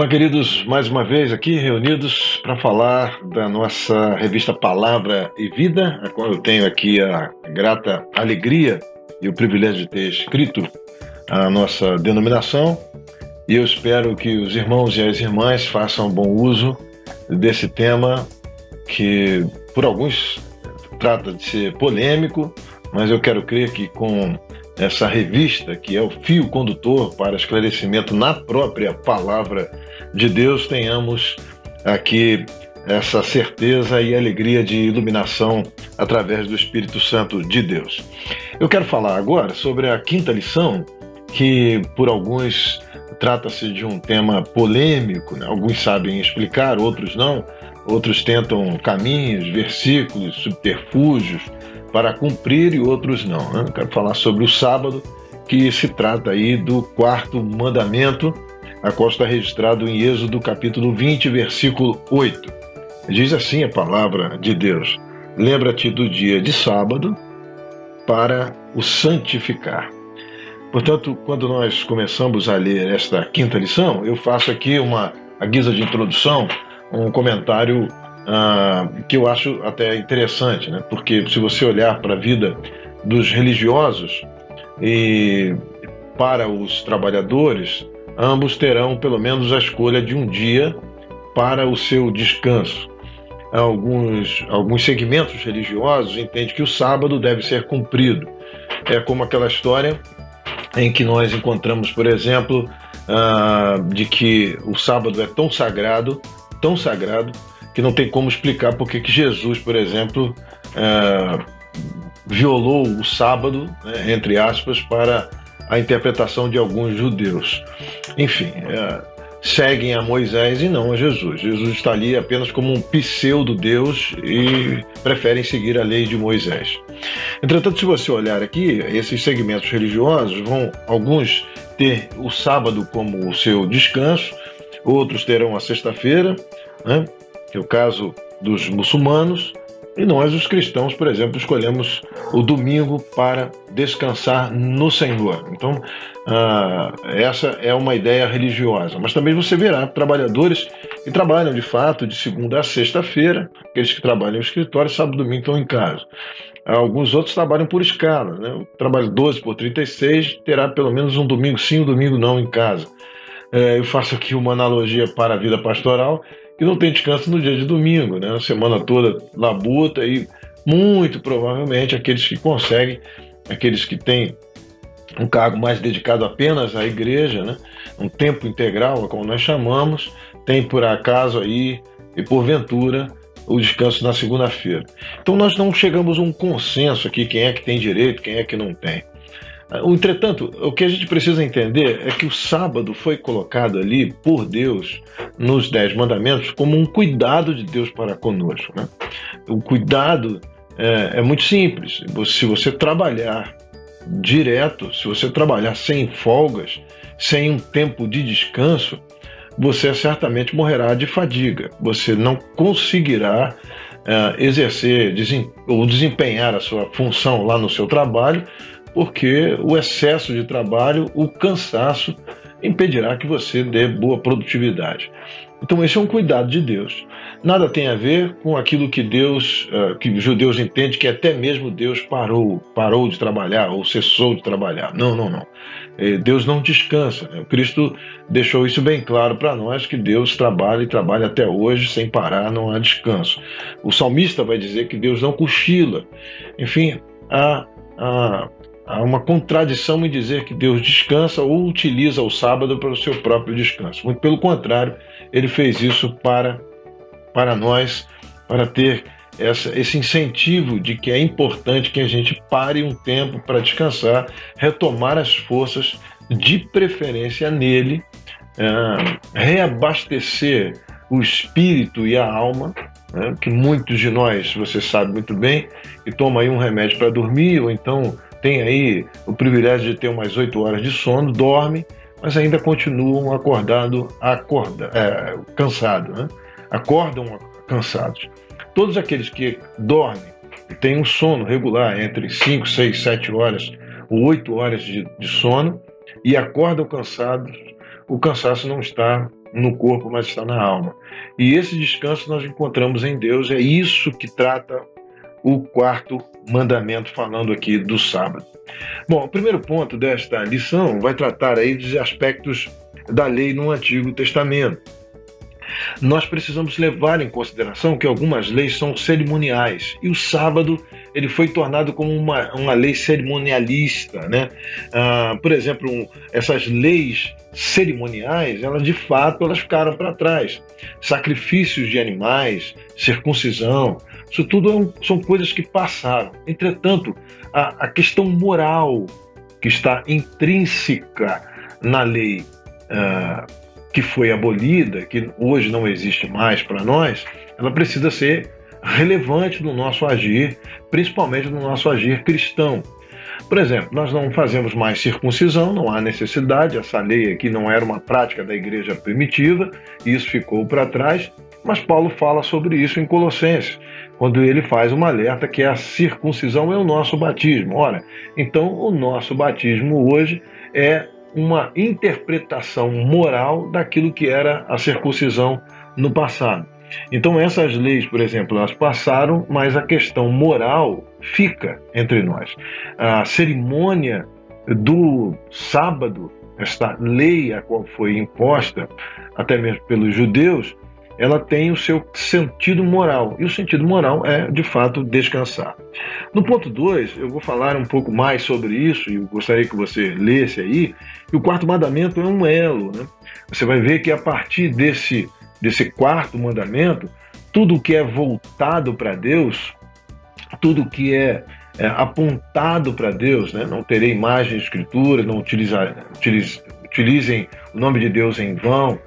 Queridos, mais uma vez aqui reunidos para falar da nossa revista Palavra e Vida, a qual eu tenho aqui a grata alegria e o privilégio de ter escrito a nossa denominação, e eu espero que os irmãos e as irmãs façam bom uso desse tema que, por alguns, trata de ser polêmico, mas eu quero crer que com essa revista, que é o fio condutor para esclarecimento na própria Palavra de Deus, tenhamos aqui essa certeza e alegria de iluminação através do Espírito Santo de Deus. Eu quero falar agora sobre a quinta lição, que por alguns trata-se de um tema polêmico, né? Alguns sabem explicar, outros não, outros tentam caminhos, versículos, subterfúgios para cumprir e outros não, né? Quero falar sobre o sábado, que se trata aí do quarto mandamento, a qual está registrado em Êxodo capítulo 20, versículo 8. Diz assim a palavra de Deus: lembra-te do dia de sábado para o santificar. Portanto, quando nós começamos a ler esta quinta lição, eu faço aqui a guisa de introdução, um comentário que eu acho até interessante, né? Porque se você olhar para a vida dos religiosos e para os trabalhadores, ambos terão pelo menos a escolha de um dia para o seu descanso. Alguns segmentos religiosos entendem que o sábado deve ser cumprido. É como aquela história em que nós encontramos, por exemplo, de que o sábado é tão sagrado, que não tem como explicar porque que Jesus, por exemplo, violou o sábado, né, entre aspas, para a interpretação de alguns judeus. Enfim, seguem a Moisés e não a Jesus. Jesus está ali apenas como um pseudo-deus e preferem seguir a lei de Moisés. Entretanto, se você olhar aqui, esses segmentos religiosos alguns ter o sábado como o seu descanso, outros terão a sexta-feira, né, que é o caso dos muçulmanos, e nós, os cristãos, por exemplo, escolhemos o domingo para descansar no Senhor. Então, essa é uma ideia religiosa. Mas também você verá trabalhadores que trabalham, de fato, de segunda a sexta-feira, aqueles que trabalham no escritório, sábado e domingo estão em casa. Alguns outros trabalham por escala, né? O trabalho 12 por 36 terá pelo menos um domingo sim, um domingo não em casa. Eu faço aqui uma analogia para a vida pastoral, que não tem descanso no dia de domingo, né? A semana toda labuta e muito provavelmente aqueles que conseguem, aqueles que têm um cargo mais dedicado apenas à igreja, né? Um tempo integral, como nós chamamos, tem por acaso aí e porventura o descanso na segunda-feira. Então nós não chegamos a um consenso aqui, quem é que tem direito, quem é que não tem. Entretanto, o que a gente precisa entender é que o sábado foi colocado ali por Deus nos 10 mandamentos como um cuidado de Deus para conosco, né? O cuidado é muito simples. Se você trabalhar direto, se você trabalhar sem folgas, sem um tempo de descanso, você certamente morrerá de fadiga. Você não conseguirá exercer ou desempenhar a sua função lá no seu trabalho, porque o excesso de trabalho, o cansaço, impedirá que você dê boa produtividade. Então esse é um cuidado de Deus. Nada tem a ver com aquilo que que os judeus entendem que até mesmo Deus parou de trabalhar ou cessou de trabalhar. Não. Deus não descansa, né? O Cristo deixou isso bem claro para nós, que Deus trabalha e trabalha até hoje sem parar, não há descanso. O salmista vai dizer que Deus não cochila. Enfim, há uma contradição em dizer que Deus descansa ou utiliza o sábado para o seu próprio descanso. Muito pelo contrário, ele fez isso para nós, para ter esse incentivo de que é importante que a gente pare um tempo para descansar, retomar as forças, de preferência nele, reabastecer o espírito e a alma, né, que muitos de nós, você sabe muito bem, que toma aí um remédio para dormir, ou então tem aí o privilégio de ter umas 8 horas de sono, dorme, mas ainda continuam cansados, né? Acordam cansados. Todos aqueles que dormem e têm um sono regular entre 5, 6, 7 horas ou 8 horas de sono e acordam cansados, o cansaço não está no corpo, mas está na alma. E esse descanso nós encontramos em Deus. É isso que trata o quarto mandamento, falando aqui do sábado. Bom, o primeiro ponto desta lição vai tratar aí dos aspectos da lei no Antigo Testamento. Nós precisamos levar em consideração que algumas leis são cerimoniais e o sábado ele foi tornado como uma lei cerimonialista, né? Por exemplo, essas leis cerimoniais, elas de fato elas ficaram para trás. Sacrifícios de animais, circuncisão, isso tudo são coisas que passaram. Entretanto, a questão moral que está intrínseca na lei que foi abolida, que hoje não existe mais para nós, ela precisa ser relevante no nosso agir, principalmente no nosso agir cristão. Por exemplo, nós não fazemos mais circuncisão, não há necessidade, essa lei aqui não era uma prática da igreja primitiva, e isso ficou para trás, mas Paulo fala sobre isso em Colossenses, quando ele faz uma alerta que a circuncisão é o nosso batismo. Ora, então o nosso batismo hoje é uma interpretação moral daquilo que era a circuncisão no passado. Então essas leis, por exemplo, elas passaram, mas a questão moral fica entre nós. A cerimônia do sábado, esta lei a qual foi imposta, até mesmo pelos judeus, ela tem o seu sentido moral. E o sentido moral é, de fato, descansar. No ponto 2, eu vou falar um pouco mais sobre isso, e eu gostaria que você lesse aí, que o quarto mandamento é um elo, né? Você vai ver que a partir desse quarto mandamento, tudo que é voltado para Deus, tudo que é apontado para Deus, né? Não terei imagem de escritura, não utilizem o nome de Deus em vão,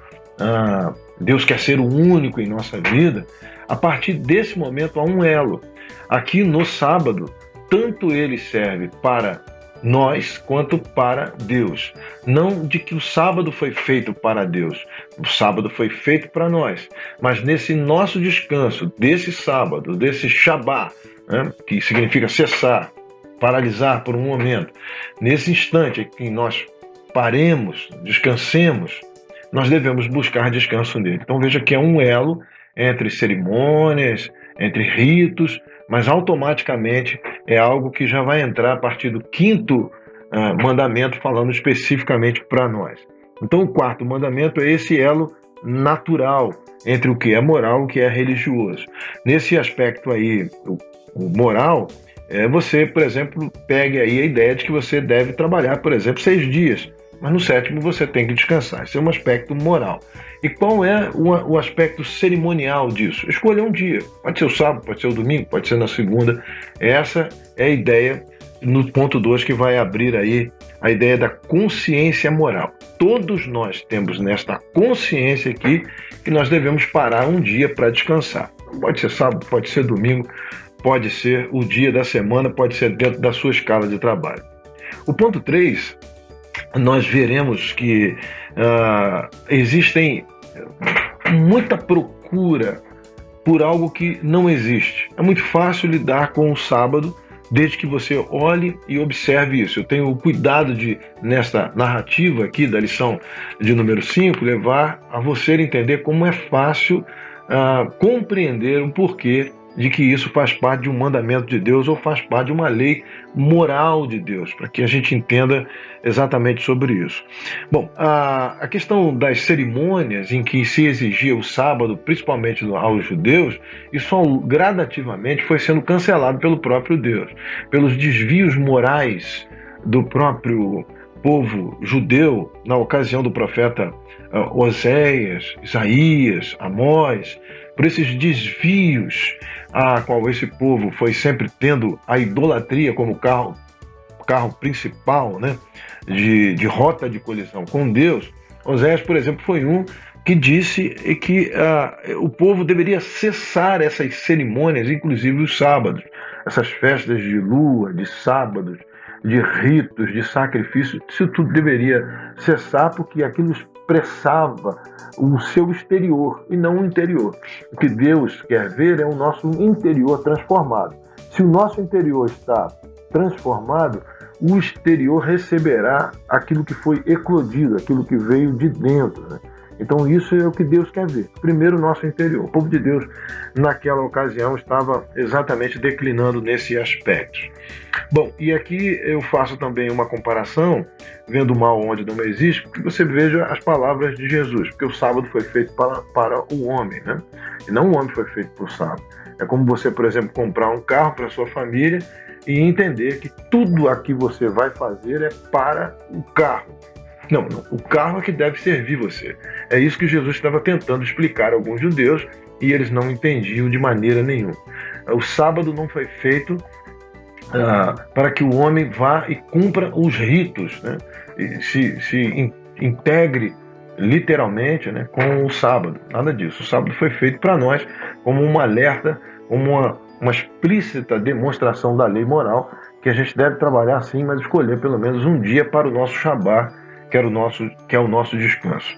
Deus quer ser o único em nossa vida. A partir desse momento há um elo. Aqui no sábado, tanto ele serve para nós quanto para Deus. Não de que o sábado foi feito para Deus, o sábado foi feito para nós. Mas nesse nosso descanso, desse sábado, desse Shabá, né, que significa cessar, paralisar por um momento, nesse instante em que nós paremos, descansemos, nós devemos buscar descanso nele. Então veja que é um elo entre cerimônias, entre ritos, mas automaticamente é algo que já vai entrar a partir do quinto mandamento, falando especificamente para nós. Então o quarto mandamento é esse elo natural entre o que é moral e o que é religioso. Nesse aspecto aí, o moral, você, por exemplo, pegue aí a ideia de que você deve trabalhar, por exemplo, 6 dias. Mas no 7º você tem que descansar. Esse é um aspecto moral. E qual é o aspecto cerimonial disso? Escolha um dia. Pode ser o sábado, pode ser o domingo, pode ser na segunda. Essa é a ideia no ponto 2 que vai abrir aí a ideia da consciência moral. Todos nós temos nesta consciência aqui que nós devemos parar um dia para descansar. Pode ser sábado, pode ser domingo, pode ser o dia da semana, pode ser dentro da sua escala de trabalho. O ponto 3, nós veremos que existem muita procura por algo que não existe. É muito fácil lidar com o sábado, desde que você olhe e observe isso. Eu tenho o cuidado de, nesta narrativa aqui da lição de número 5, levar a você entender como é fácil compreender o porquê de que isso faz parte de um mandamento de Deus ou faz parte de uma lei moral de Deus, para que a gente entenda exatamente sobre isso. Bom, a questão das cerimônias em que se exigia o sábado, principalmente aos judeus, isso gradativamente foi sendo cancelado pelo próprio Deus, pelos desvios morais do próprio povo judeu na ocasião do profeta Oséias, Isaías, Amós, por esses desvios a qual esse povo foi sempre tendo a idolatria como carro principal, né, de rota de colisão com Deus. Oséias, por exemplo, foi um que disse que o povo deveria cessar essas cerimônias, inclusive os sábados, essas festas de lua, de sábados, de ritos, de sacrifícios. Isso tudo deveria cessar, porque aquilo expressava o seu exterior e não o interior. O que Deus quer ver é o nosso interior transformado. Se o nosso interior está transformado, o exterior receberá aquilo que foi eclodido, aquilo que veio de dentro, né? Então isso é o que Deus quer ver. Primeiro, o nosso interior. O povo de Deus, naquela ocasião, estava exatamente declinando nesse aspecto. Bom, e aqui eu faço também uma comparação, vendo o mal onde não existe, que você veja as palavras de Jesus, porque o sábado foi feito para o homem, né? E não o homem foi feito para o sábado. É como você, por exemplo, comprar um carro para a sua família e entender que tudo a que você vai fazer é para o carro. Não, o carro é que deve servir você. É isso que Jesus estava tentando explicar a alguns judeus e eles não entendiam de maneira nenhuma. O sábado não foi feito para que o homem vá e cumpra os ritos, né? E se integre literalmente, né, com o sábado. Nada disso. O sábado foi feito para nós como um alerta, como uma explícita demonstração da lei moral, que a gente deve trabalhar sim, mas escolher pelo menos um dia para o nosso Shabá, que é o nosso descanso.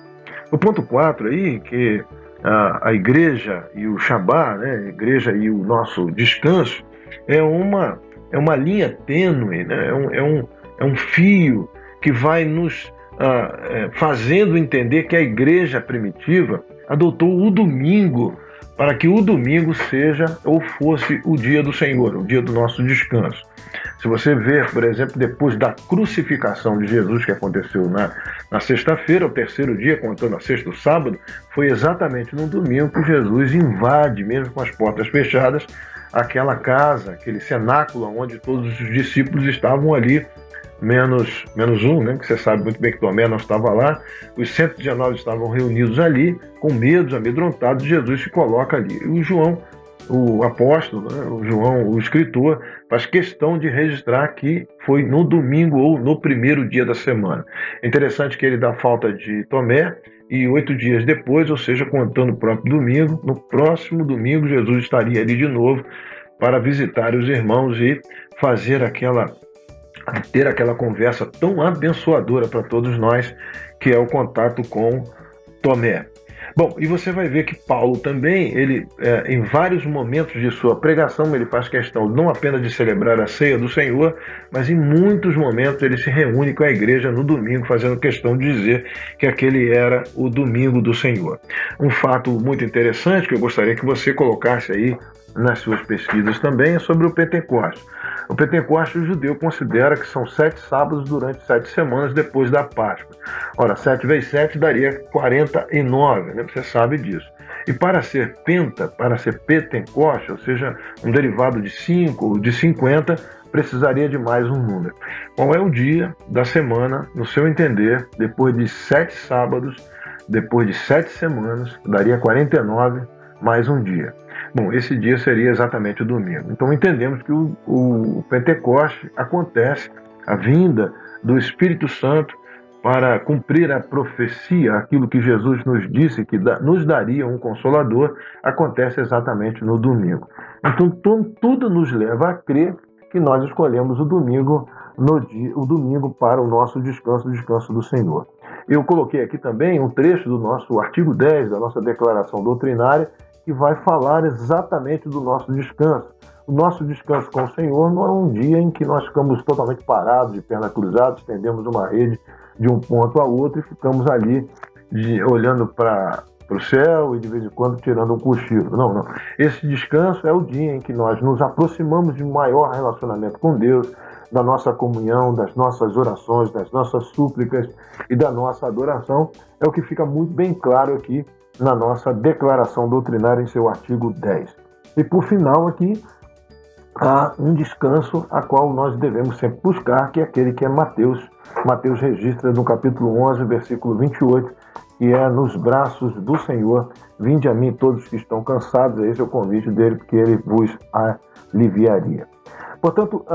O ponto 4 aí, que a igreja e o Shabá, né, a igreja e o nosso descanso, é uma linha tênue, né, é um fio que vai nos fazendo entender que a igreja primitiva adotou o domingo para que o domingo seja ou fosse o dia do Senhor, o dia do nosso descanso. Se você ver, por exemplo, depois da crucificação de Jesus, que aconteceu na sexta-feira, o terceiro dia, contando a sexta, o sábado, foi exatamente no domingo que Jesus invade, mesmo com as portas fechadas, aquela casa, aquele cenáculo onde todos os discípulos estavam ali, menos um, né? Que você sabe muito bem que Tomé não estava lá. Os 119 estavam reunidos ali, com medos, amedrontados. Jesus se coloca ali. E o João, o apóstolo, né? O João, o escritor, faz questão de registrar que foi no domingo ou no primeiro dia da semana. É interessante que ele dá falta de Tomé e 8 dias depois, ou seja, contando o próprio domingo, no próximo domingo Jesus estaria ali de novo para visitar os irmãos e ter aquela conversa tão abençoadora para todos nós, que é o contato com Tomé. Bom, e você vai ver que Paulo também, ele em vários momentos de sua pregação, ele faz questão não apenas de celebrar a ceia do Senhor, mas em muitos momentos ele se reúne com a igreja no domingo, fazendo questão de dizer que aquele era o domingo do Senhor. Um fato muito interessante que eu gostaria que você colocasse aí nas suas pesquisas também é sobre o Pentecostes. O Pentecostes, o judeu considera que são 7 sábados durante 7 semanas depois da Páscoa. Ora, 7 vezes 7 daria 49, né? Você sabe disso. E para ser Pentecostes, ou seja, um derivado de 5 ou de 50, precisaria de mais um número. Qual é o dia da semana, no seu entender, depois de 7 sábados, depois de 7 semanas, daria 49 mais um dia? Bom, esse dia seria exatamente o domingo. Então entendemos que o Pentecoste acontece, a vinda do Espírito Santo para cumprir a profecia, aquilo que Jesus nos disse que nos daria um Consolador, acontece exatamente no domingo. Então tudo nos leva a crer que nós escolhemos o domingo para o nosso descanso, o descanso do Senhor. Eu coloquei aqui também um trecho do nosso artigo 10 da nossa declaração doutrinária, que vai falar exatamente do nosso descanso. O nosso descanso com o Senhor não é um dia em que nós ficamos totalmente parados, de perna cruzada, estendemos uma rede de um ponto a outro e ficamos ali olhando para o céu e de vez em quando tirando um cochilo. Não, não. Esse descanso é o dia em que nós nos aproximamos de um maior relacionamento com Deus, da nossa comunhão, das nossas orações, das nossas súplicas e da nossa adoração. É o que fica muito bem claro aqui na nossa declaração doutrinária em seu artigo 10. E por final aqui, há um descanso a qual nós devemos sempre buscar, que é aquele que é Mateus. Mateus registra no capítulo 11, versículo 28, que é nos braços do Senhor, vinde a mim todos que estão cansados, esse é o convite dele, porque ele vos aliviaria. Portanto,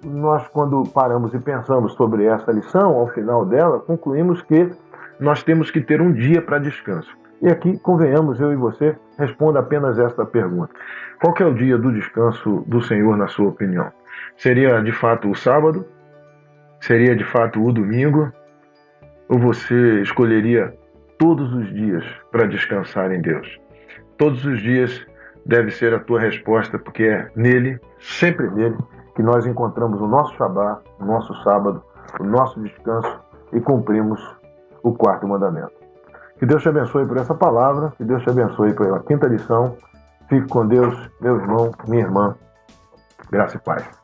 nós quando paramos e pensamos sobre essa lição, ao final dela, concluímos que nós temos que ter um dia para descanso. E aqui, convenhamos, eu e você, responda apenas esta pergunta. Qual que é o dia do descanso do Senhor, na sua opinião? Seria, de fato, o sábado? Seria, de fato, o domingo? Ou você escolheria todos os dias para descansar em Deus? Todos os dias deve ser a tua resposta, porque é nele, sempre nele, que nós encontramos o nosso Shabá, o nosso sábado, o nosso descanso e cumprimos o quarto mandamento. Que Deus te abençoe por essa palavra, que Deus te abençoe pela quinta lição. Fique com Deus, meu irmão, minha irmã. Graça e paz.